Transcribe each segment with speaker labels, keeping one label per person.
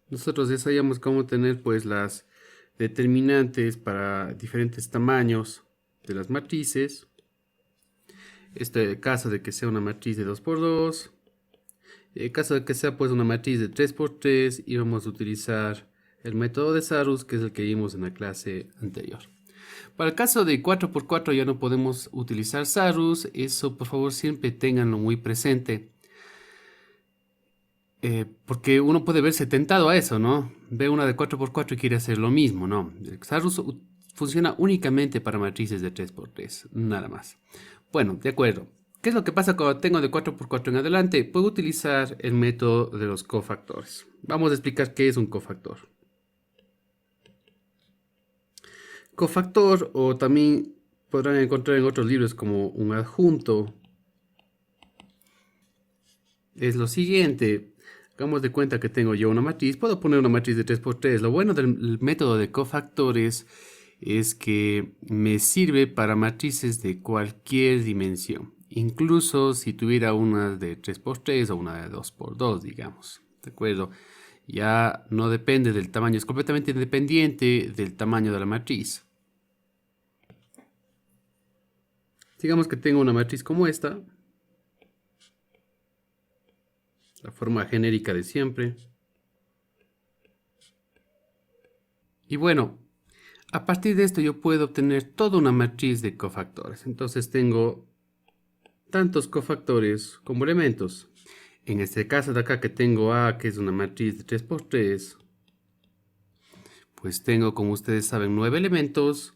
Speaker 1: Nosotros ya sabíamos cómo tener pues las determinantes para diferentes tamaños de las matrices. Este caso de que sea una matriz de 2 por 2. En caso de que sea pues una matriz de 3 por 3, íbamos a utilizar el método de Sarus, que es el que vimos en la clase anterior. Para el caso de 4 por 4 ya no podemos utilizar Sarus. Eso por favor siempre ténganlo muy presente. Porque uno puede verse tentado a eso, ¿no? Ve una de 4 por 4 y quiere hacer lo mismo, ¿no? El Sarus funciona únicamente para matrices de 3 por 3, nada más. Bueno, de acuerdo. ¿Qué es lo que pasa cuando tengo de 4 por 4 en adelante? Puedo utilizar el método de los cofactores. Vamos a explicar qué es un cofactor. Cofactor, o también podrán encontrar en otros libros como un adjunto, es lo siguiente. Hagamos de cuenta que tengo yo una matriz. Puedo poner una matriz de 3 por 3. Lo bueno del método de cofactores es que me sirve para matrices de cualquier dimensión. Incluso si tuviera una de 3 por 3 o una de 2 por 2, digamos. ¿De acuerdo? Ya no depende del tamaño. Es completamente independiente del tamaño de la matriz. Digamos que tengo una matriz como esta. La forma genérica de siempre. Y bueno, a partir de esto yo puedo obtener toda una matriz de cofactores. Entonces tengo tantos cofactores como elementos. En este caso de acá que tengo A, que es una matriz de 3 por 3, pues tengo, como ustedes saben, 9 elementos.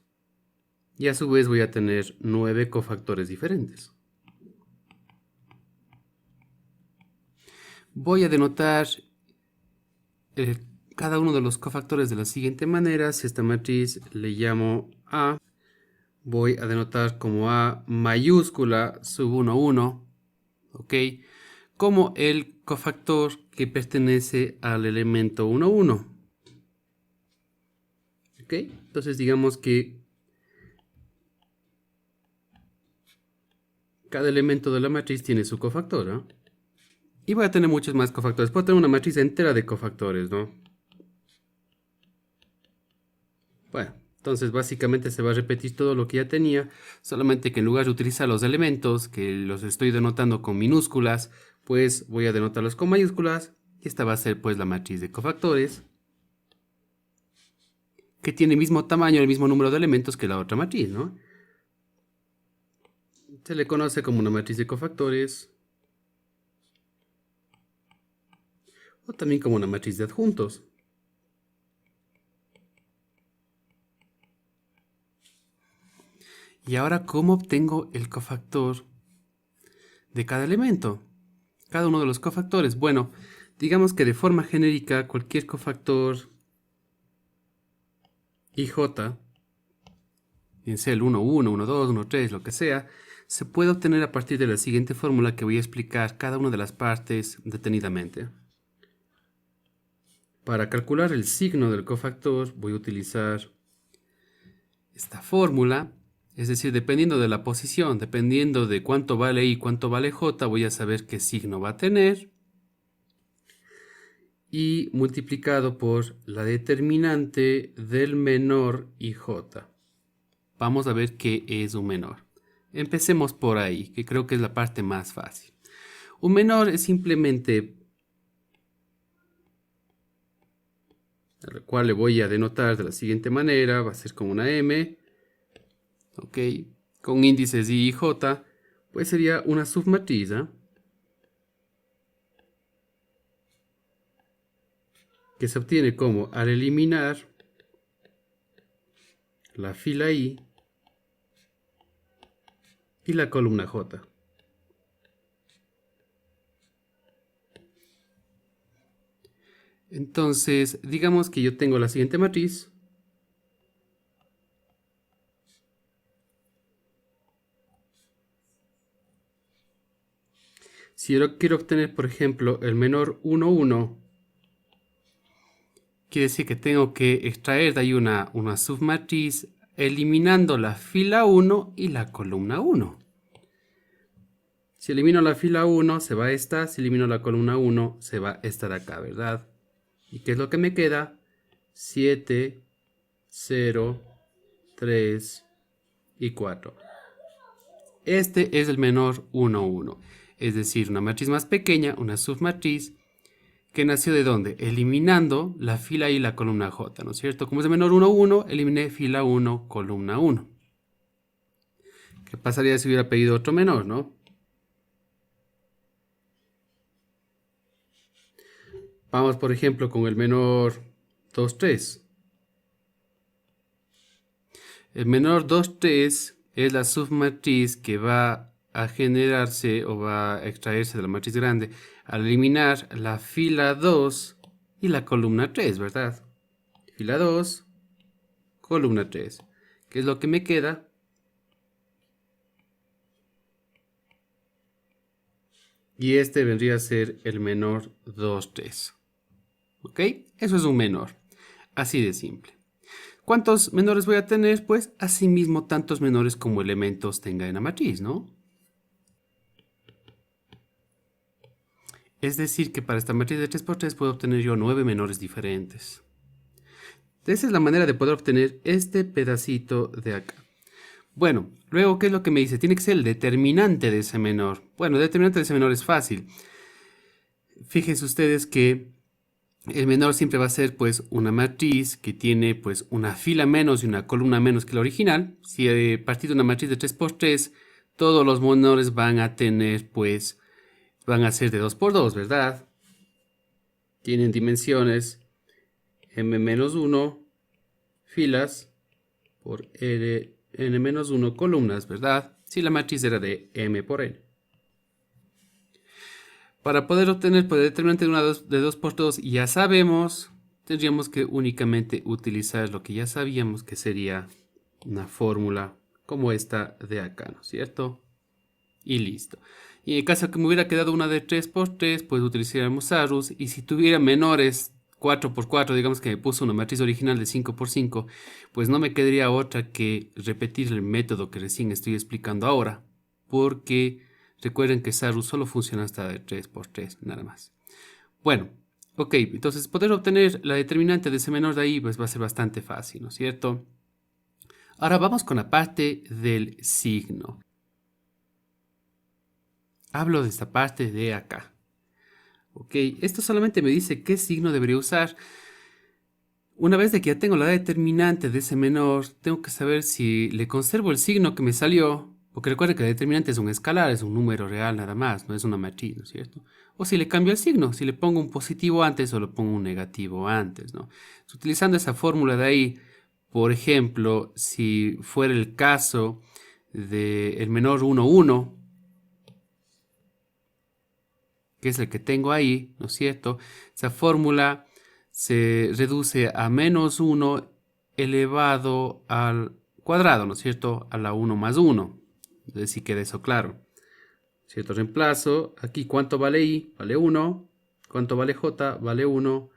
Speaker 1: Y a su vez voy a tener 9 cofactores diferentes. Voy a denotar cada uno de los cofactores de la siguiente manera. Si esta matriz le llamo A, voy a denotar como A mayúscula sub 1, 1, ¿ok? Como el cofactor que pertenece al elemento 1, 1. ¿Ok? Entonces digamos que cada elemento de la matriz tiene su cofactor, ¿no? Y voy a tener muchos más cofactores. Puedo tener una matriz entera de cofactores, ¿no? Bueno, entonces básicamente se va a repetir todo lo que ya tenía, solamente que en lugar de utilizar los elementos, que los estoy denotando con minúsculas, pues voy a denotarlos con mayúsculas. Y esta va a ser pues la matriz de cofactores, que tiene el mismo tamaño, el mismo número de elementos que la otra matriz, ¿no? Se le conoce como una matriz de cofactores, o también como una matriz de adjuntos. Y ahora, ¿cómo obtengo el cofactor de cada elemento? Cada uno de los cofactores. Bueno, digamos que de forma genérica, cualquier cofactor IJ, bien sea el 1, 1, 1, 2, 1, 3, lo que sea, se puede obtener a partir de la siguiente fórmula que voy a explicar cada una de las partes detenidamente. Para calcular el signo del cofactor voy a utilizar esta fórmula. Es decir, dependiendo de la posición, dependiendo de cuánto vale I y cuánto vale J, voy a saber qué signo va a tener. Y multiplicado por la determinante del menor IJ. Vamos a ver qué es un menor. Empecemos por ahí, que creo que es la parte más fácil. Un menor es simplemente, al cual le voy a denotar de la siguiente manera, va a ser como una M, ok, con índices I y J, pues sería una submatriz, ¿eh? Que se obtiene como al eliminar la fila I y la columna J. Entonces, digamos que yo tengo la siguiente matriz. Si yo quiero obtener, por ejemplo, el menor 1, 1, quiere decir que tengo que extraer de ahí una submatriz eliminando la fila 1 y la columna 1. Si elimino la fila 1, se va esta. Si elimino la columna 1, se va esta de acá, ¿verdad? ¿Y qué es lo que me queda? 7, 0, 3 y 4. Este es el menor 1, 1. Es decir, una matriz más pequeña, una submatriz, que nació ¿de dónde? Eliminando la fila y la columna J, ¿no es cierto? Como es de menor 1, 1, eliminé fila 1, columna 1. ¿Qué pasaría si hubiera pedido otro menor, no? Vamos, por ejemplo, con el menor 2, 3. El menor 2, 3 es la submatriz que va a generarse o va a extraerse de la matriz grande al eliminar la fila 2 y la columna 3, ¿verdad? Fila 2, columna 3. ¿Qué es lo que me queda? Y este vendría a ser el menor 2, 3. ¿Ok? Eso es un menor. Así de simple. ¿Cuántos menores voy a tener? Pues asimismo tantos menores como elementos tenga en la matriz, ¿no? Es decir, que para esta matriz de 3×3 puedo obtener yo 9 menores diferentes. Esa es la manera de poder obtener este pedacito de acá. Bueno, luego, ¿qué es lo que me dice? Tiene que ser el determinante de ese menor. Bueno, el determinante de ese menor es fácil. Fíjense ustedes que el menor siempre va a ser pues una matriz que tiene pues una fila menos y una columna menos que la original. Si a partir de una matriz de 3×3, todos los menores van a tener pues, van a ser de 2×2, ¿verdad? Tienen dimensiones m-1 filas por n-1 columnas, ¿verdad? Si la matriz era de m por n. Para poder obtener el determinante de 2×2, ya sabemos, tendríamos que únicamente utilizar lo que ya sabíamos que sería una fórmula como esta de acá, ¿no es cierto? Y listo. Y en el caso que me hubiera quedado una de 3×3, pues utilizaríamos arrows. Y si tuviera menores 4×4, digamos que me puso una matriz original de 5×5, pues no me quedaría otra que repetir el método que recién estoy explicando ahora. Porque recuerden que Saru solo funciona hasta de 3×3, nada más. Bueno, ok, entonces poder obtener la determinante de ese menor de ahí pues va a ser bastante fácil, ¿no es cierto? Ahora vamos con la parte del signo. Hablo de esta parte de acá. Ok, esto solamente me dice qué signo debería usar. Una vez de que ya tengo la determinante de ese menor, tengo que saber si le conservo el signo que me salió, porque recuerden que la determinante es un escalar, es un número real nada más, no es una matriz, ¿no es cierto? O si le cambio el signo, si le pongo un positivo antes o le pongo un negativo antes, ¿no? Utilizando esa fórmula de ahí, por ejemplo, si fuera el caso del menor 1, 1, que es el que tengo ahí, ¿no es cierto? Esa fórmula se reduce a menos 1 elevado al cuadrado, ¿no es cierto? A la 1 más 1. Entonces si queda eso claro. ¿Cierto? Reemplazo. Aquí, ¿cuánto vale I? Vale 1. ¿Cuánto vale J? Vale 1.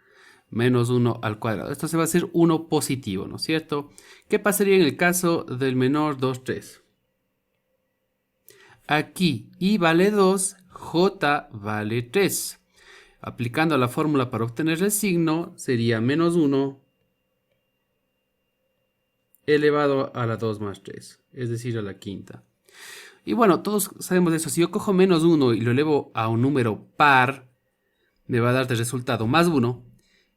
Speaker 1: Menos 1 al cuadrado. Esto se va a hacer 1 positivo, ¿no es cierto? ¿Qué pasaría en el caso del menor 2, 3? Aquí I vale 2, J vale 3. Aplicando la fórmula para obtener el signo, sería menos 1 elevado a la 2 más 3, es decir, a la quinta. Y bueno, todos sabemos eso. Si yo cojo menos 1 y lo elevo a un número par, me va a dar de resultado más 1.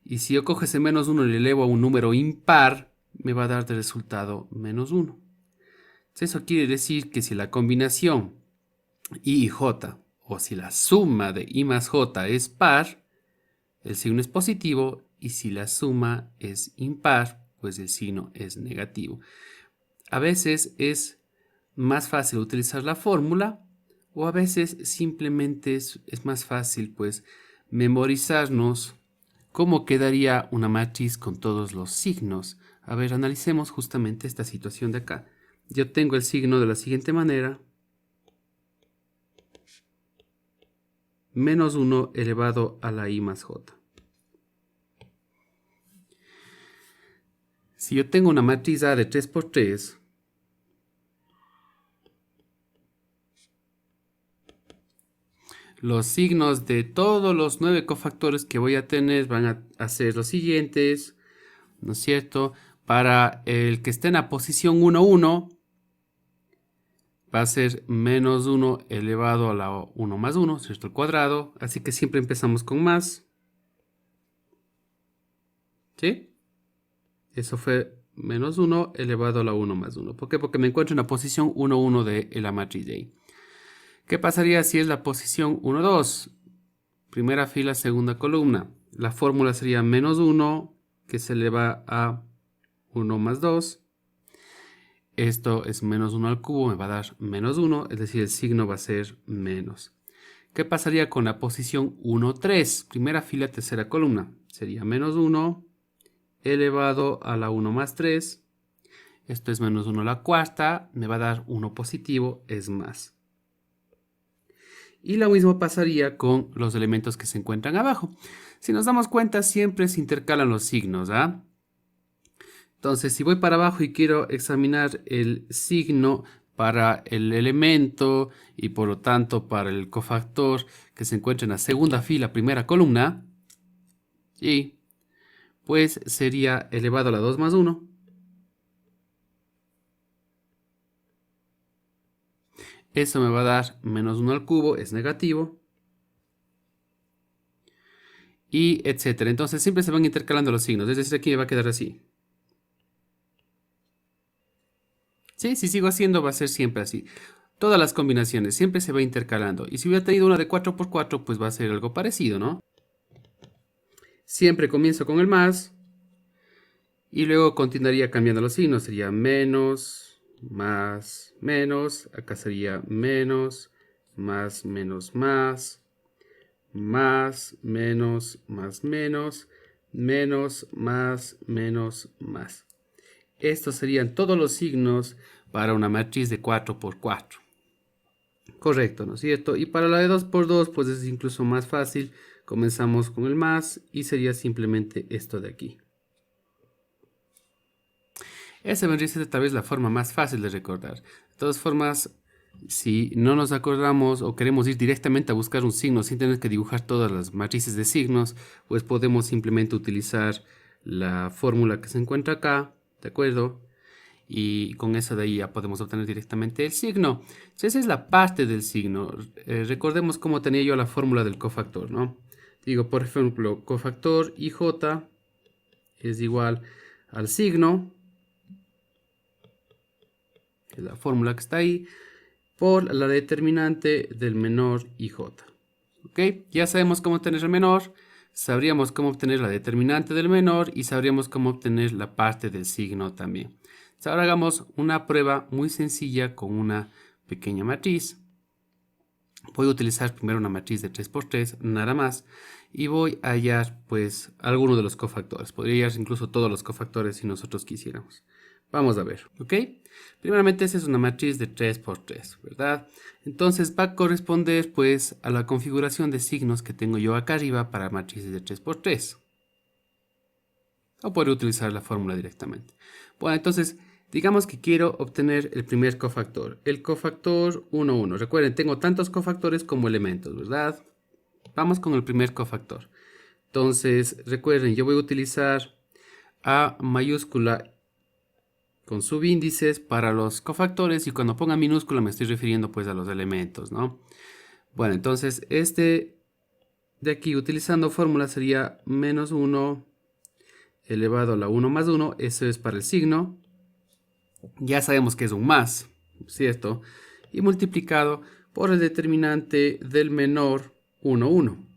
Speaker 1: Y si yo cojo ese menos 1 y lo elevo a un número impar, me va a dar de resultado menos 1. Entonces, eso quiere decir que si la combinación I y J, o si la suma de I más J es par, el signo es positivo, y si la suma es impar, pues el signo es negativo. A veces es más fácil utilizar la fórmula, o a veces simplemente es más fácil pues memorizarnos cómo quedaría una matriz con todos los signos. A ver, analicemos justamente esta situación de acá. Yo tengo el signo de la siguiente manera. Menos 1 elevado a la I más J. Si yo tengo una matriz A de 3×3, los signos de todos los 9 cofactores que voy a tener van a ser los siguientes, ¿no es cierto? Para el que esté en la posición 1, 1, va a ser menos 1 elevado a la 1 más 1, ¿cierto? Al cuadrado. Así que siempre empezamos con más. ¿Sí? Eso fue menos 1 elevado a la 1 más 1. ¿Por qué? Porque me encuentro en la posición 1, 1 de la matriz de ahí. ¿Qué pasaría si es la posición 1, 2? Primera fila, segunda columna. La fórmula sería menos 1 que se eleva a 1 más 2. Esto es menos 1 al cubo, me va a dar menos 1, es decir, el signo va a ser menos. ¿Qué pasaría con la posición 1, 3? Primera fila, tercera columna. Sería menos 1 elevado a la 1 más 3. Esto es menos 1 a la cuarta, me va a dar 1 positivo, es más. Y lo mismo pasaría con los elementos que se encuentran abajo. Si nos damos cuenta, siempre se intercalan los signos, ¿ah? Entonces, si voy para abajo y quiero examinar el signo para el elemento y por lo tanto para el cofactor que se encuentra en la segunda fila, primera columna, y pues sería elevado a la 2 más 1. Eso me va a dar menos 1 al cubo, es negativo. Y etcétera. Entonces siempre se van intercalando los signos. Es decir, aquí me va a quedar así. Sí, si sigo haciendo va a ser siempre así. Todas las combinaciones siempre se va intercalando. Y si hubiera tenido una de 4×4, pues va a ser algo parecido, ¿no? Siempre comienzo con el más. Y luego continuaría cambiando los signos. Sería menos, más, menos. Acá sería menos, más, menos, más. Más, menos, más, menos. Menos, más, menos, más. Estos serían todos los signos para una matriz de 4×4. Correcto, ¿no es cierto? Y para la de 2×2, pues es incluso más fácil. Comenzamos con el más y sería simplemente esto de aquí. Esa vendría a ser tal vez la forma más fácil de recordar. De todas formas, si no nos acordamos o queremos ir directamente a buscar un signo sin tener que dibujar todas las matrices de signos, pues podemos simplemente utilizar la fórmula que se encuentra acá, ¿de acuerdo? Y con eso de ahí ya podemos obtener directamente el signo. Entonces, esa es la parte del signo. Recordemos cómo tenía yo la fórmula del cofactor, ¿no? Digo, por ejemplo, cofactor IJ es igual al signo, que es la fórmula que está ahí, por la determinante del menor IJ. ¿Ok? Ya sabemos cómo obtener el menor, sabríamos cómo obtener la determinante del menor y sabríamos cómo obtener la parte del signo también. Ahora hagamos una prueba muy sencilla con una pequeña matriz. Voy a utilizar primero una matriz de 3×3, nada más. Y voy a hallar pues alguno de los cofactores. Podría hallar incluso todos los cofactores si nosotros quisiéramos. Vamos a ver, ¿ok? Primeramente esta es una matriz de 3×3, ¿verdad? Entonces va a corresponder pues a la configuración de signos que tengo yo acá arriba para matrices de 3×3. O puedo utilizar la fórmula directamente. Bueno, entonces digamos que quiero obtener el primer cofactor. El cofactor 1, 1. Recuerden, tengo tantos cofactores como elementos, ¿verdad? Vamos con el primer cofactor. Entonces, recuerden, yo voy a utilizar A mayúscula con subíndices para los cofactores y cuando ponga minúscula me estoy refiriendo pues a los elementos, ¿no? Bueno, entonces este de aquí utilizando fórmula sería menos 1 elevado a la 1 más 1, eso es para el signo. Ya sabemos que es un más, ¿cierto? Y multiplicado por el determinante del menor 1, 1.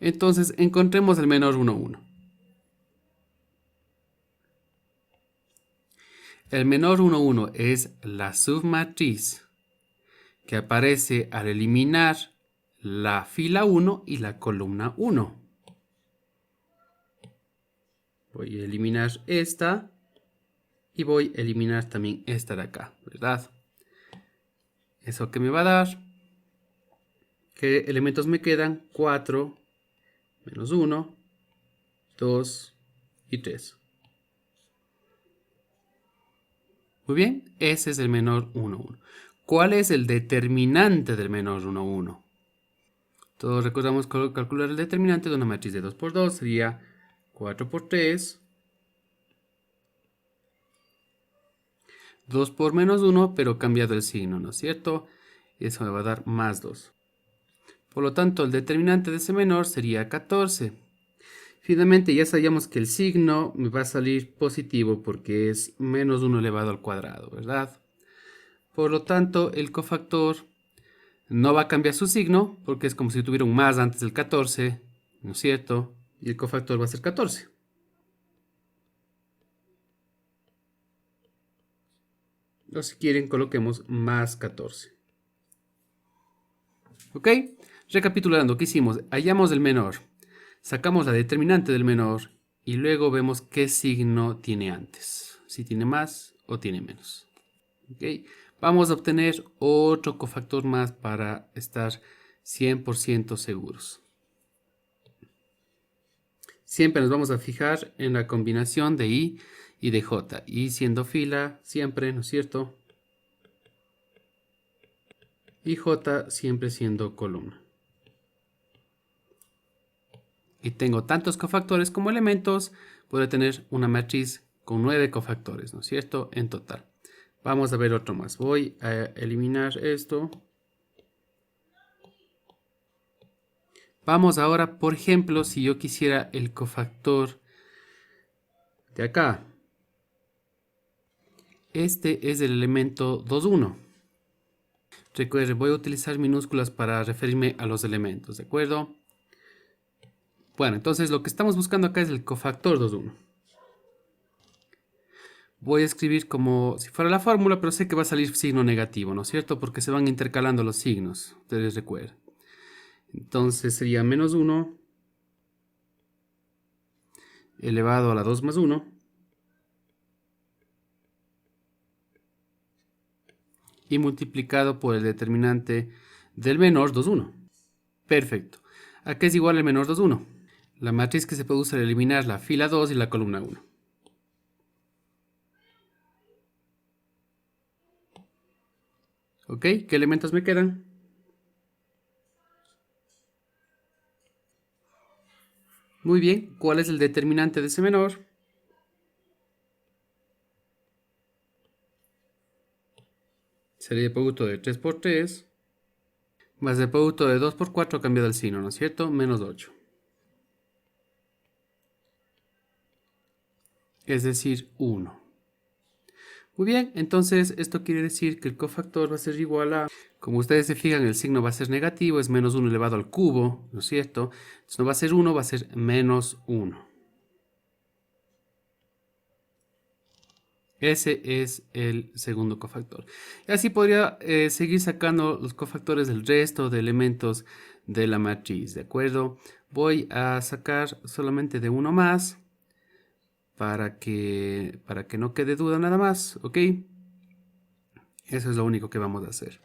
Speaker 1: Entonces encontremos el menor 1, 1. El menor 1, 1 es la submatriz que aparece al eliminar la fila 1 y la columna 1. Voy a eliminar esta y voy a eliminar también esta de acá, ¿verdad? ¿Eso que me va a dar? ¿Qué elementos me quedan? 4, menos 1, 2 y 3. Muy bien, ese es el menor 1, 1. ¿cuál es el determinante del menor 1, 1? Todos recordamos calcular el determinante de una matriz de 2 por 2 sería 4 por 3, 2 por menos 1, pero cambiado el signo, ¿no es cierto? Eso me va a dar más 2. Por lo tanto, el determinante de ese menor sería 14. Finalmente, ya sabíamos que el signo me va a salir positivo porque es menos 1 elevado al cuadrado, ¿verdad? Por lo tanto, el cofactor no va a cambiar su signo porque es como si tuviera un más antes del 14, ¿no es cierto? Y el cofactor va a ser 14. O si quieren, coloquemos más 14. ¿Ok? Recapitulando, ¿qué hicimos? Hallamos el menor, sacamos la determinante del menor y luego vemos qué signo tiene antes. Si tiene más o tiene menos. ¿Ok? Vamos a obtener otro cofactor más para estar 100% seguros. Siempre nos vamos a fijar en la combinación de I y de J. I siendo fila siempre, ¿no es cierto? Y J siempre siendo columna. Y tengo tantos cofactores como elementos, puedo tener una matriz con 9 cofactores, ¿no es cierto? En total. Vamos a ver otro más. Voy a eliminar esto. Vamos ahora, por ejemplo, si yo quisiera el cofactor de acá. Este es el elemento 2, 1. Recuerden, voy a utilizar minúsculas para referirme a los elementos, ¿de acuerdo? Bueno, entonces lo que estamos buscando acá es el cofactor 2, 1. Voy a escribir como si fuera la fórmula, pero sé que va a salir signo negativo, ¿no es cierto? Porque se van intercalando los signos, ustedes recuerden. Entonces sería menos 1 elevado a la 2 más 1. Y multiplicado por el determinante del menor 2, 1. Perfecto. ¿A qué es igual el menor 2, 1? La matriz que se puede usar al eliminar la fila 2 y la columna 1. ¿Ok? ¿Qué elementos me quedan? Muy bien. ¿Cuál es el determinante de ese menor? Sería el producto de 3 por 3 más el producto de 2 por 4 cambiado el signo, ¿no es cierto? Menos 8. Es decir, 1. Muy bien, entonces esto quiere decir que el cofactor va a ser igual a, como ustedes se fijan, el signo va a ser negativo, es menos 1 elevado al cubo, ¿no es cierto? Entonces no va a ser 1, va a ser menos 1. Ese es el segundo cofactor. Y así podría seguir sacando los cofactores del resto de elementos de la matriz, ¿de acuerdo? Voy a sacar solamente de uno más para que no quede duda nada más, ¿ok? Eso es lo único que vamos a hacer.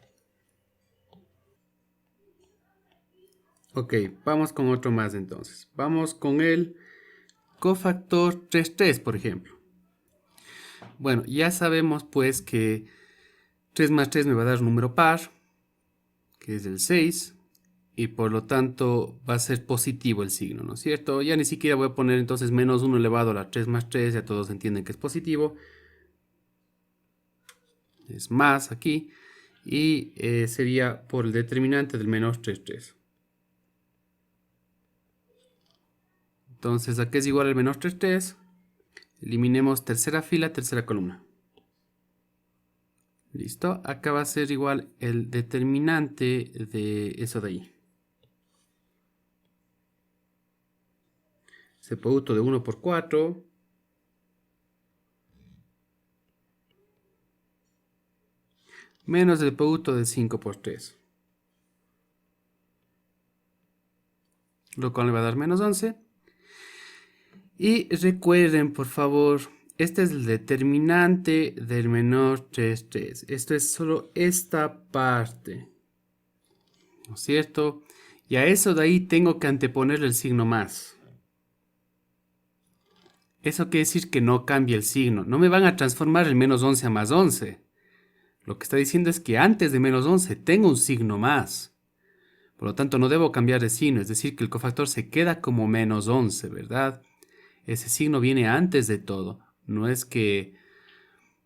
Speaker 1: Ok, vamos con otro más entonces. Vamos con el cofactor 3, 3, por ejemplo. Bueno, ya sabemos pues que 3 más 3 me va a dar un número par, que es el 6, y por lo tanto va a ser positivo el signo, ¿no es cierto? Ya ni siquiera voy a poner entonces menos 1 elevado a la 3 más 3, ya todos entienden que es positivo. Es más aquí, y sería por el determinante del menos 3, 3. Entonces, ¿a qué es igual el menos 3, 3? Eliminemos tercera fila, tercera columna. Listo, acá va a ser igual el determinante de eso de ahí. Ese producto de 1 por 4. Menos el producto de 5 por 3. Lo cual me va a dar menos 11. Y recuerden, por favor, este es el determinante del menor 3, 3. Esto es solo esta parte, ¿no es cierto? Y a eso de ahí tengo que anteponerle el signo más. Eso quiere decir que no cambia el signo. No me van a transformar el menos 11 a más 11. Lo que está diciendo es que antes de menos 11 tengo un signo más. Por lo tanto, no debo cambiar de signo, es decir, que el cofactor se queda como menos 11, ¿verdad? Ese signo viene antes de todo. No es que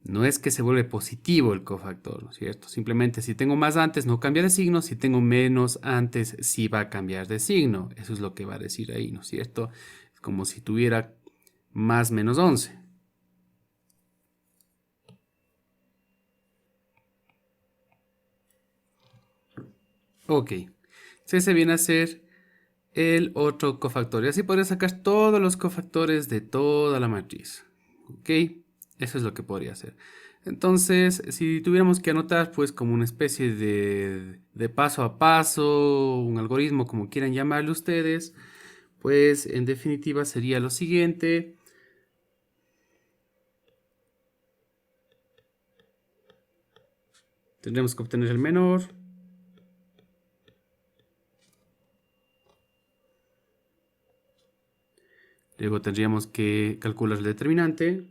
Speaker 1: se vuelve positivo el cofactor, ¿no es cierto? Simplemente si tengo más antes no cambia de signo, si tengo menos antes sí va a cambiar de signo. Eso es lo que va a decir ahí, ¿no es cierto? Es como si tuviera más menos 11. Ok, ese viene a ser el otro cofactor. Y así podría sacar todos los cofactores de toda la matriz. Ok, eso es lo que podría hacer. Entonces, si tuviéramos que anotar, pues como una especie de paso a paso, un algoritmo, como quieran llamarle ustedes, pues en definitiva sería lo siguiente. Tendremos que obtener el menor. Luego tendríamos que calcular el determinante.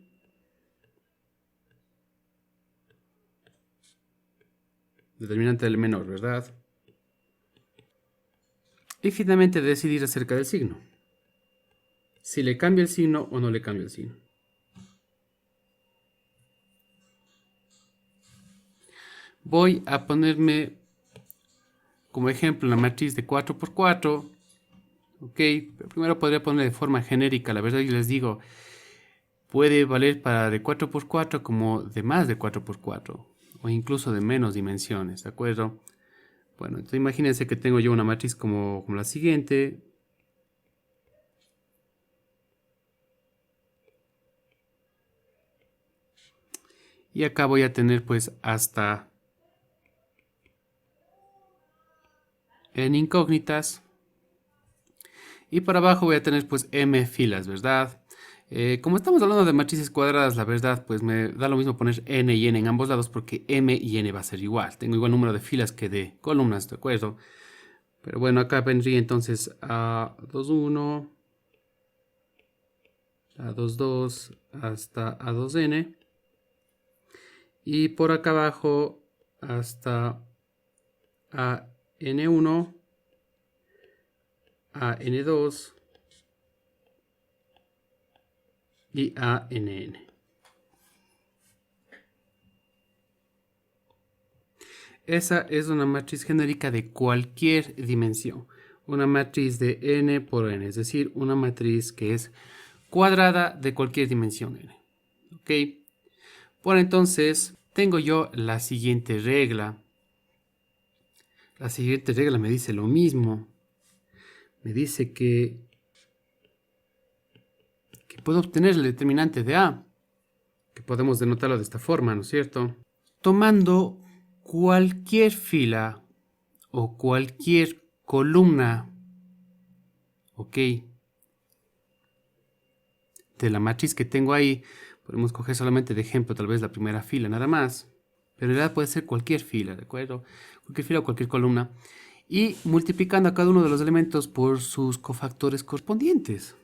Speaker 1: Determinante del menor, ¿verdad? Y finalmente decidir acerca del signo. Si le cambia el signo o no le cambia el signo. Voy a ponerme como ejemplo la matriz de 4×4. Ok, pero primero podría poner de forma genérica. La verdad, yo les digo, puede valer para de 4×4 como de más de 4×4 o incluso de menos dimensiones, ¿de acuerdo? Bueno, entonces imagínense que tengo yo una matriz como la siguiente. Y acá voy a tener pues hasta en incógnitas. Y para abajo voy a tener pues m filas, ¿verdad? Como estamos hablando de matrices cuadradas, la verdad, pues me da lo mismo poner n y n en ambos lados porque m y n va a ser igual. Tengo igual número de filas que de columnas, ¿de acuerdo? Pero bueno, acá vendría entonces A21, A22 hasta A2n. Y por acá abajo hasta AN1, AN2 y ANN. Esa es una matriz genérica de cualquier dimensión. Una matriz de n por n, es decir, una matriz que es cuadrada de cualquier dimensión n. ¿Ok? Bueno, entonces tengo yo la siguiente regla. La siguiente regla me dice lo mismo. Me dice que puedo obtener el determinante de A, que podemos denotarlo de esta forma, ¿no es cierto? Tomando cualquier fila o cualquier columna, ¿ok? De la matriz que tengo ahí, podemos coger solamente de ejemplo tal vez la primera fila nada más, pero en realidad puede ser cualquier fila, ¿de acuerdo? Cualquier fila o cualquier columna, y multiplicando a cada uno de los elementos por sus cofactores correspondientes.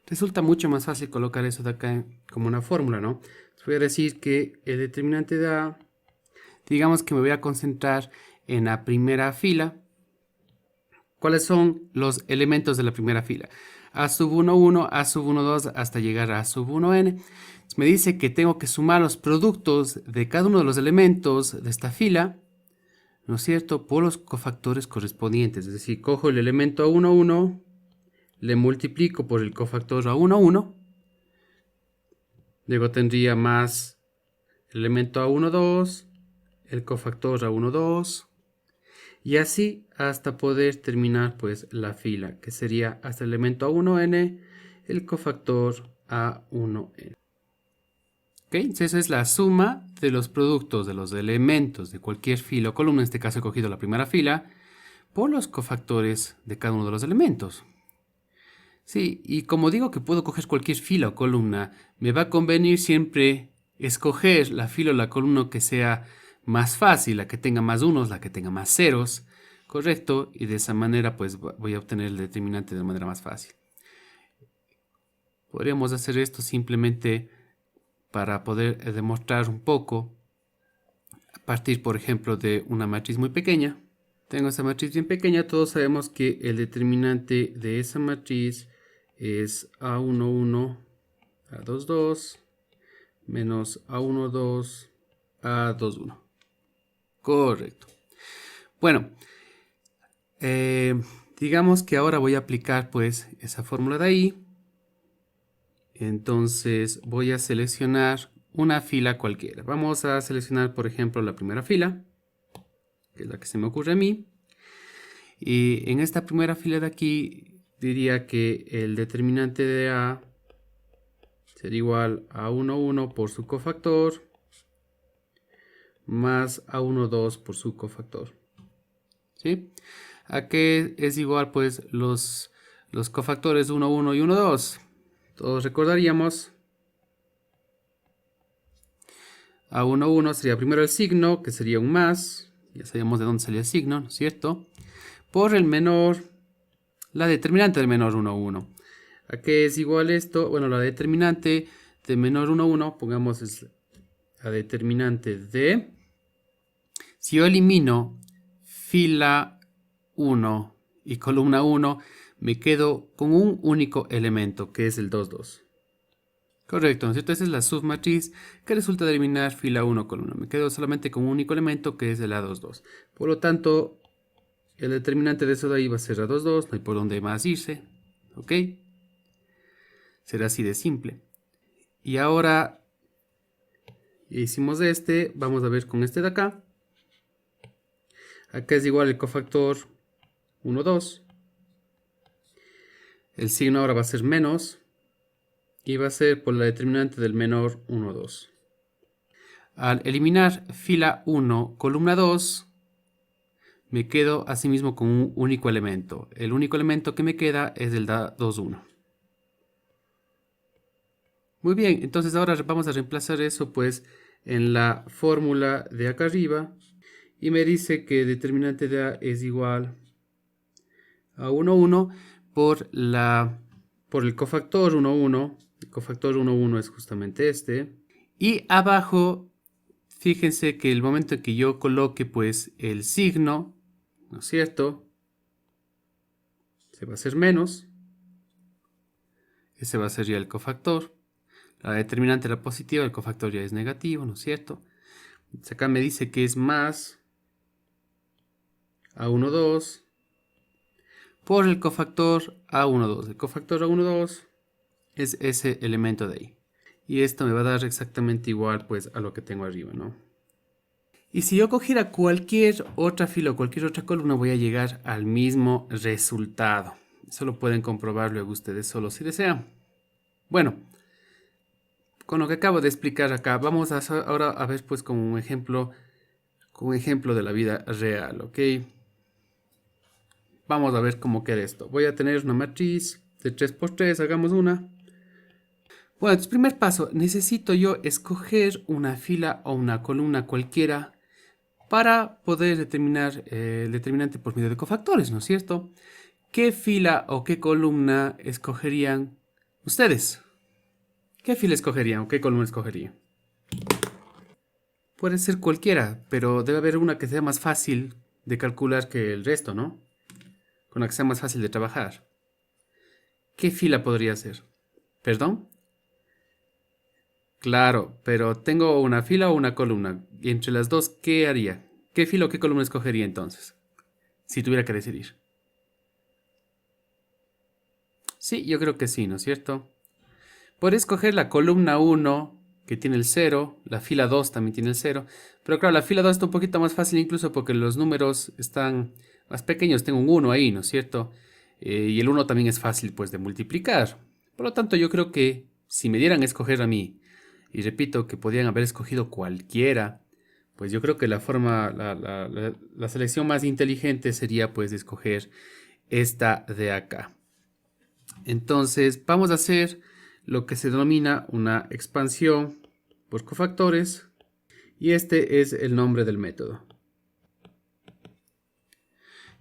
Speaker 1: Resulta mucho más fácil colocar eso de acá como una fórmula, ¿no? Les voy a decir que el determinante de A, digamos que me voy a concentrar en la primera fila. ¿Cuáles son los elementos de la primera fila? A sub 1, 1, A sub 1, 2, hasta llegar a A sub 1, n. Entonces me dice que tengo que sumar los productos de cada uno de los elementos de esta fila, ¿no es cierto?, por los cofactores correspondientes. Es decir, cojo el elemento A1, 1, le multiplico por el cofactor A1, 1. Luego tendría más el elemento A1, 2, el cofactor A1, 2. Y así hasta poder terminar pues la fila, que sería hasta el elemento A1n, el cofactor A1n. ¿Ok? Entonces esa es la suma de los productos de los elementos de cualquier fila o columna, en este caso he cogido la primera fila, por los cofactores de cada uno de los elementos. Sí, y como digo que puedo coger cualquier fila o columna, me va a convenir siempre escoger la fila o la columna que sea más fácil, la que tenga más unos, la que tenga más ceros, correcto, y de esa manera pues voy a obtener el determinante de manera más fácil. Podríamos hacer esto simplemente para poder demostrar un poco a partir, por ejemplo, de una matriz muy pequeña. Tengo esa matriz bien pequeña, todos sabemos que el determinante de esa matriz es A11, A22, menos A12, A21. Correcto. Bueno, digamos que ahora voy a aplicar pues esa fórmula de ahí. Entonces voy a seleccionar una fila cualquiera. Vamos a seleccionar, por ejemplo, la primera fila, que es la que se me ocurre a mí. Y en esta primera fila de aquí diría que el determinante de A sería igual a 1,1 por su cofactor más A12 por su cofactor. ¿Sí? ¿A qué es igual pues los cofactores 1,1 y 1,2? Todos recordaríamos. A11 sería primero el signo, que sería un más. Ya sabíamos de dónde salía el signo, ¿no es cierto? Por el menor, la determinante del menor 1,1. ¿A qué es igual esto? Bueno, la determinante de menor 1,1, pongamos es la determinante de... Si yo elimino fila 1 y columna 1, me quedo con un único elemento, que es el 2,2. Correcto, ¿no es cierto? Esa es la submatriz que resulta de eliminar fila 1, columna. Me quedo solamente con un único elemento, que es el A22. Por lo tanto, el determinante de eso de ahí va a ser A22, no hay por dónde más irse. ¿Ok? Será así de simple. Y ahora, hicimos este, vamos a ver con este de acá. Acá es igual el cofactor 1,2. El signo ahora va a ser menos. Y va a ser por la determinante del menor 1,2. Al eliminar fila 1, columna 2, me quedo asimismo con un único elemento. El único elemento que me queda es el A21. Muy bien, entonces ahora vamos a reemplazar eso pues en la fórmula de acá arriba. Y me dice que el determinante de A es igual a 1,1 por el cofactor 1,1. El cofactor 1,1 es justamente este. Y abajo, fíjense que el momento en que yo coloque pues el signo, ¿no es cierto? Se va a hacer menos. Ese va a ser ya el cofactor. La determinante era positiva, el cofactor ya es negativo, ¿no es cierto? Entonces acá me dice que es más A12 por el cofactor A12. El cofactor A12 es ese elemento de ahí. Y esto me va a dar exactamente igual pues a lo que tengo arriba, ¿no? Y si yo cogiera cualquier otra fila o cualquier otra columna, voy a llegar al mismo resultado. Eso lo pueden comprobar luego ustedes solo si desean. Bueno, con lo que acabo de explicar acá, vamos ahora a ver pues con un ejemplo de la vida real, ¿ok? Vamos a ver cómo queda esto. Voy a tener una matriz de 3×3, hagamos una. Bueno, entonces, primer paso, necesito yo escoger una fila o una columna cualquiera para poder determinar el determinante por medio de cofactores, ¿no es cierto? ¿Qué fila o qué columna escogerían ustedes? ¿Qué fila escogerían o qué columna escogerían? Puede ser cualquiera, pero debe haber una que sea más fácil de calcular que el resto, ¿no? Con la que sea más fácil de trabajar. ¿Qué fila podría ser? ¿Perdón? Claro, pero tengo una fila o una columna. Y entre las dos, ¿qué haría? ¿Qué fila o qué columna escogería entonces? Si tuviera que decidir. Sí, yo creo que sí, ¿no es cierto? Podría escoger la columna 1, que tiene el 0. La fila 2 también tiene el 0. Pero claro, la fila 2 está un poquito más fácil incluso porque los números están más pequeños. Tengo un 1 ahí, ¿no es cierto? Y el 1 también es fácil pues de multiplicar. Por lo tanto, yo creo que si me dieran a escoger a mí, y repito que podían haber escogido cualquiera, pues yo creo que la selección más inteligente sería pues escoger esta de acá. Entonces vamos a hacer lo que se denomina una expansión por cofactores y este es el nombre del método,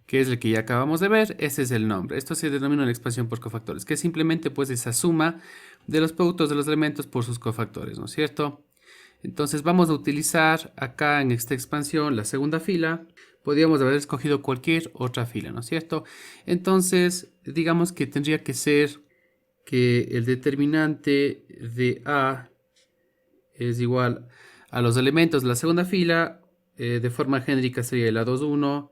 Speaker 1: que es el que ya acabamos de ver. Ese es el nombre. Esto se denomina una expansión por cofactores, que simplemente pues esa suma de los productos de los elementos por sus cofactores, ¿no es cierto? Entonces vamos a utilizar acá en esta expansión la segunda fila. Podríamos haber escogido cualquier otra fila, ¿no es cierto? Entonces, digamos que tendría que ser que el determinante de A es igual a los elementos de la segunda fila. De forma genérica sería el A21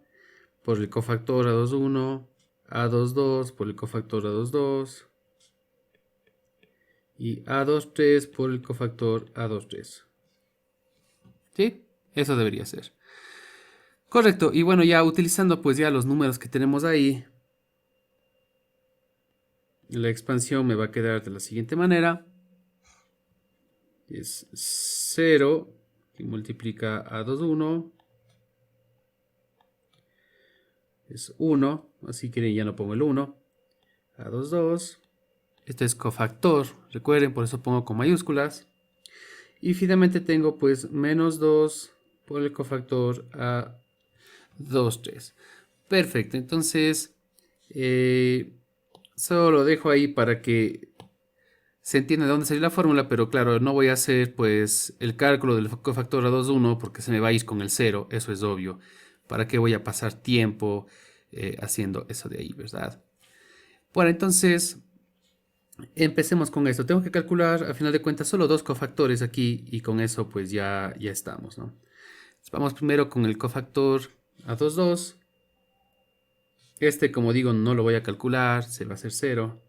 Speaker 1: por el cofactor A21, A22 por el cofactor A22 y A23 por el cofactor A23. ¿Sí? Eso debería ser. Correcto. Y bueno, ya utilizando pues ya los números que tenemos ahí, la expansión me va a quedar de la siguiente manera. Es 0 que multiplica A21. Es 1, así que ya no pongo el 1. A22. Este es cofactor, recuerden, por eso pongo con mayúsculas. Y finalmente tengo pues menos 2 por el cofactor A23. Perfecto, entonces solo lo dejo ahí para que se entienda de dónde salió la fórmula, pero claro, no voy a hacer pues el cálculo del cofactor A21 porque se me va a ir con el 0, eso es obvio. ¿Para qué voy a pasar tiempo haciendo eso de ahí, verdad? Bueno, entonces empecemos con esto. Tengo que calcular, a final de cuentas, solo dos cofactores aquí y con eso pues ya estamos, ¿no? Vamos primero con el cofactor A22. Este, como digo, no lo voy a calcular, se va a hacer 0.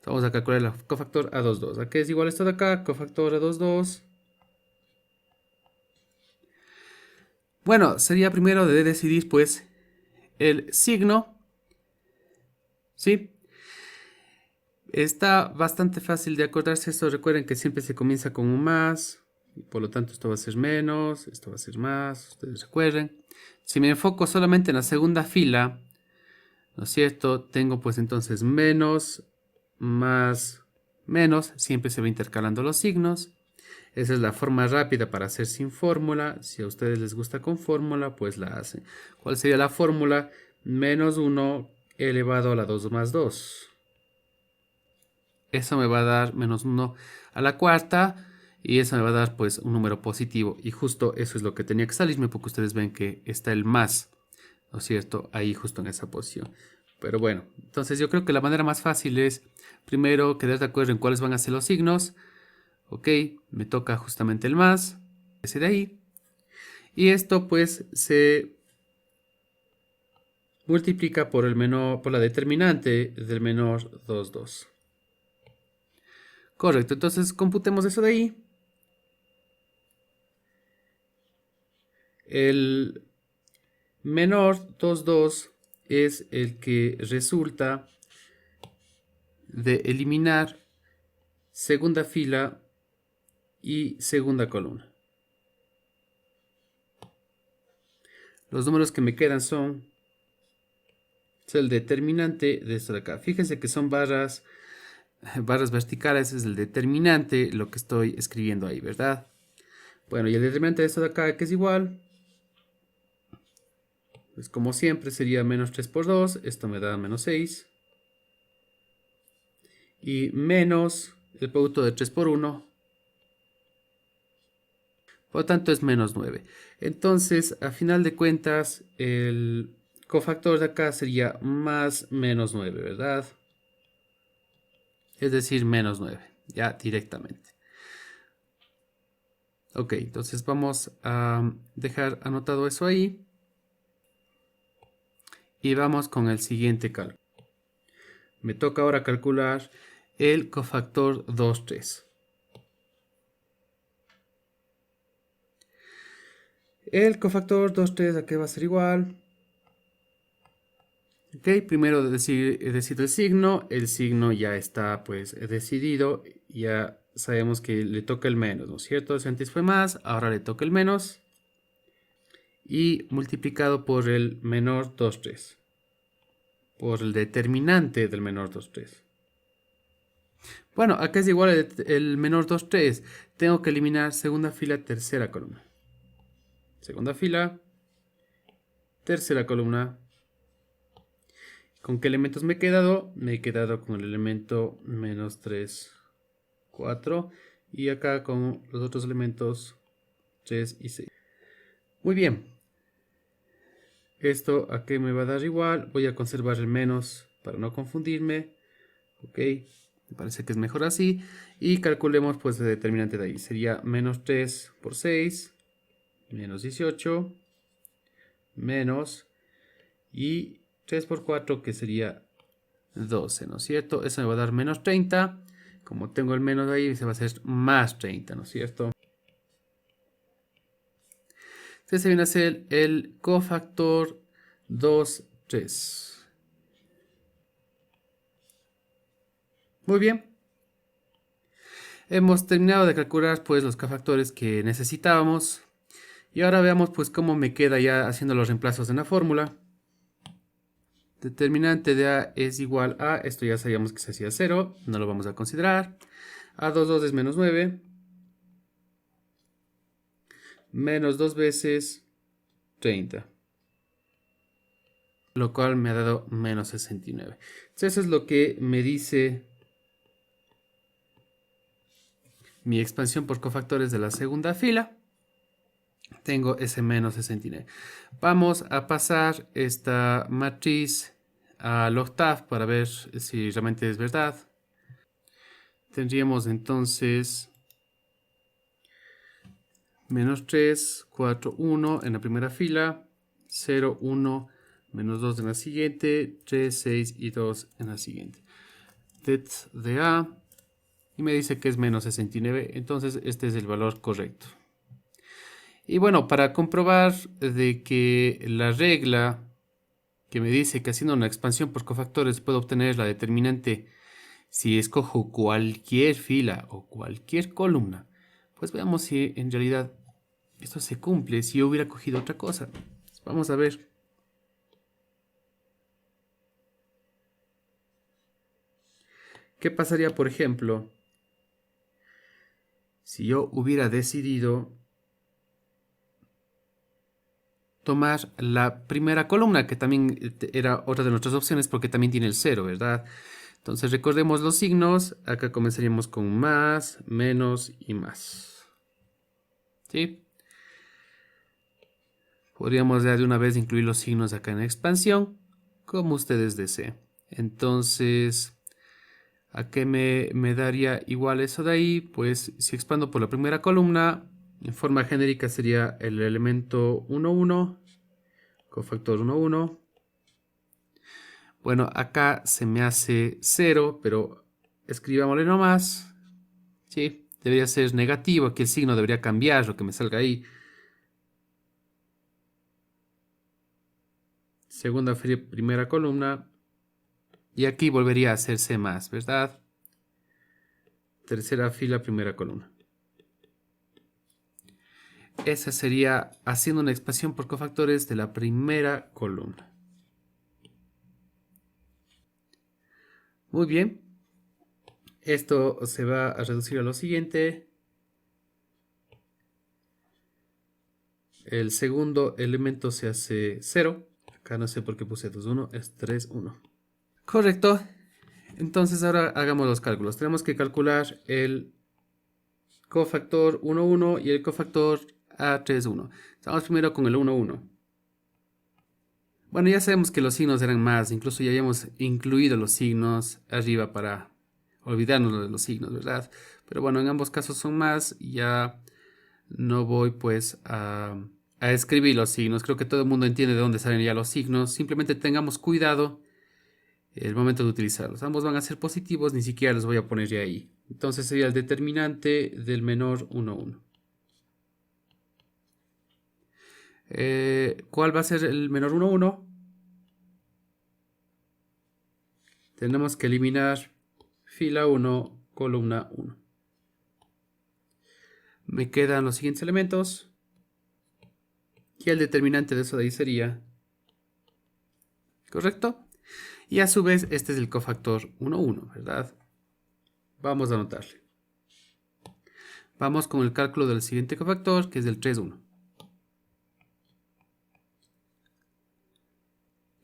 Speaker 1: Vamos a calcular el cofactor A22. ¿A qué es igual esto de acá? Cofactor A22. Bueno, sería primero de decidir pues el signo. ¿Sí? Está bastante fácil de acordarse esto. Recuerden que siempre se comienza con un más. Y por lo tanto esto va a ser menos. Esto va a ser más. Ustedes recuerden. Si me enfoco solamente en la segunda fila, ¿no es cierto? Tengo pues entonces menos, más, menos. Siempre se va intercalando los signos. Esa es la forma rápida para hacer sin fórmula. Si a ustedes les gusta con fórmula, pues la hacen. ¿Cuál sería la fórmula? Menos 1 elevado a la 2 más 2. Eso me va a dar menos 1 a la cuarta. Y eso me va a dar pues un número positivo. Y justo eso es lo que tenía que salirme porque ustedes ven que está el más, ¿no es cierto? Ahí justo en esa posición. Pero bueno, entonces yo creo que la manera más fácil es primero quedar de acuerdo en cuáles van a ser los signos. Ok, me toca justamente el más, ese de ahí. Y esto pues se multiplica por el menor, por la determinante del menor 2, 2. Correcto, entonces computemos eso de ahí. El menor 2, 2 es el que resulta de eliminar segunda fila y segunda columna. Los números que me quedan son el determinante de esto de acá. Fíjense que son barras verticales, es el determinante, lo que estoy escribiendo ahí, ¿verdad? Bueno, y el determinante de esto de acá, que es igual, pues como siempre sería menos 3 por 2, esto me da menos 6. Y menos el producto de 3 por 1, por lo tanto es menos 9. Entonces, a final de cuentas, el cofactor de acá sería más menos 9, ¿verdad? Es decir, menos 9, ya directamente. Ok, entonces vamos a dejar anotado eso ahí. Y vamos con el siguiente cálculo. Me toca ahora calcular el cofactor 2, 3. El cofactor 2, 3, ¿a qué va a ser igual? Ok, primero decido el signo ya está pues decidido, ya sabemos que le toca el menos, ¿no es cierto? Si antes fue más, ahora le toca el menos y multiplicado por el menor 2, 3, por el determinante del menor 2, 3. Bueno, acá es igual el menor 2, 3, tengo que eliminar segunda fila, tercera columna. Segunda fila, tercera columna. ¿Con qué elementos me he quedado? Me he quedado con el elemento menos 3, 4 Y acá con los otros elementos 3 y 6. Muy bien. Esto a qué me va a dar igual. Voy a conservar el menos para no confundirme. Ok. Me parece que es mejor así. Y calculemos pues el determinante de ahí. Sería menos 3 por 6. Menos 18. Menos. Y 3 por 4 que sería 12, ¿no es cierto? Eso me va a dar menos 30. Como tengo el menos ahí, se va a hacer más 30, ¿no es cierto? Entonces se viene a ser el cofactor 2, 3. Muy bien. Hemos terminado de calcular pues los cofactores que necesitábamos. Y ahora veamos pues cómo me queda ya haciendo los reemplazos en la fórmula. Determinante de A es igual a, esto ya sabíamos que se hacía 0, no lo vamos a considerar. A22 es menos 9. Menos 2 veces 30. Lo cual me ha dado menos 69. Entonces eso es lo que me dice mi expansión por cofactores de la segunda fila. Tengo ese menos 69. Vamos a pasar esta matriz al octavo para ver si realmente es verdad. Tendríamos entonces menos 3, 4, 1 en la primera fila, 0, 1, menos 2 en la siguiente, 3, 6 y 2 en la siguiente. Det de A, y me dice que es menos 69, entonces este es el valor correcto. Y bueno, para comprobar de que la regla que me dice que haciendo una expansión por cofactores puedo obtener la determinante si escojo cualquier fila o cualquier columna, pues veamos si en realidad esto se cumple si yo hubiera cogido otra cosa. Vamos a ver. ¿Qué pasaría, por ejemplo, si yo hubiera decidido tomar la primera columna, que también era otra de nuestras opciones porque también tiene el 0, ¿verdad? Entonces recordemos los signos. Acá comenzaríamos con más, menos y más. ¿Sí? Podríamos ya de una vez incluir los signos acá en expansión, como ustedes deseen. Entonces, ¿a qué me daría igual eso de ahí? Pues si expando por la primera columna, en forma genérica sería el elemento 1, 1, cofactor 1, 1. Bueno, acá se me hace 0, pero escribámosle nomás. ¿Sí? Debería ser negativo, aquí el signo debería cambiar, lo que me salga ahí. Segunda primera columna. Y aquí volvería a hacerse más, ¿verdad? Tercera fila, primera columna. Esa sería haciendo una expansión por cofactores de la primera columna. Muy bien. Esto se va a reducir a lo siguiente. El segundo elemento se hace 0. Acá no sé por qué puse 2, 1. Es 3, 1. Correcto. Entonces ahora hagamos los cálculos. Tenemos que calcular el cofactor 1, 1 y el cofactor A3, 1. Estamos primero con el 1, 1. Bueno, ya sabemos que los signos eran más. Incluso ya habíamos incluido los signos arriba para olvidarnos de los signos, ¿verdad? Pero bueno, en ambos casos son más. Y ya no voy pues a escribir los signos. Creo que todo el mundo entiende de dónde salen ya los signos. Simplemente tengamos cuidado el momento de utilizarlos. Ambos van a ser positivos, ni siquiera los voy a poner ya ahí. Entonces sería el determinante del menor 1, 1. ¿Cuál va a ser el menor 1, 1? Tenemos que eliminar fila 1, columna 1. Me quedan los siguientes elementos. Y el determinante de eso de ahí sería, ¿correcto? Y a su vez este es el cofactor 1, 1, ¿verdad? Vamos a anotarle. Vamos con el cálculo del siguiente cofactor, que es el 3, 1.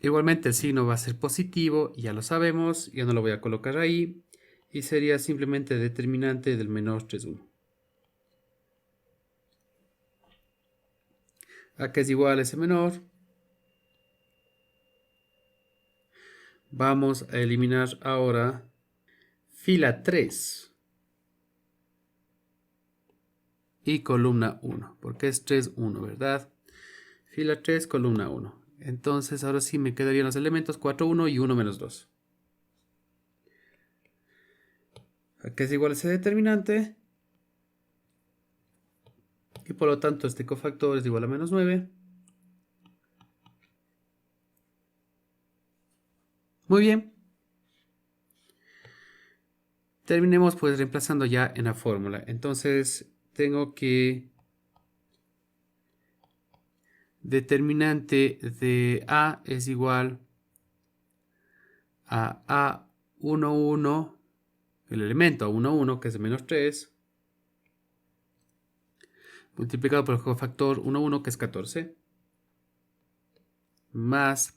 Speaker 1: Igualmente el signo va a ser positivo, ya lo sabemos, ya no lo voy a colocar ahí. Y sería simplemente determinante del menor 3, 1. A que es igual a S menor. Vamos a eliminar ahora fila 3 y columna 1, porque es 3, 1, ¿verdad? Fila 3, columna 1. Entonces ahora sí me quedarían los elementos 4, 1 y 1 menos 2. A que es igual a ese determinante. Y por lo tanto este cofactor es igual a menos 9. Muy bien. Terminemos pues reemplazando ya en la fórmula. Entonces tengo que determinante de A es igual a A1, 1, el elemento A1, 1, que es de menos 3, multiplicado por el cofactor 1, 1, que es 14, más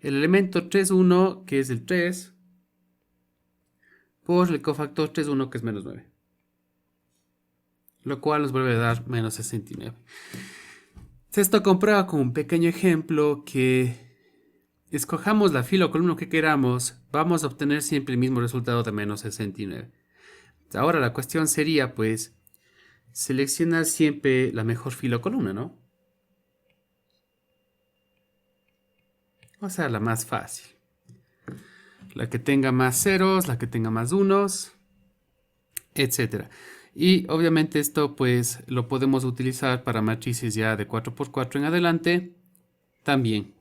Speaker 1: el elemento 3, 1, que es el 3, por el cofactor 3, 1, que es menos 9. Lo cual nos vuelve a dar menos 69. Esto comprueba con un pequeño ejemplo que escojamos la fila o columna que queramos, vamos a obtener siempre el mismo resultado de menos 69. Ahora la cuestión sería, pues, seleccionar siempre la mejor fila o columna, ¿no? O sea, la más fácil. La que tenga más ceros, la que tenga más unos, etc. Y obviamente esto, pues, lo podemos utilizar para matrices ya de 4x4 en adelante también.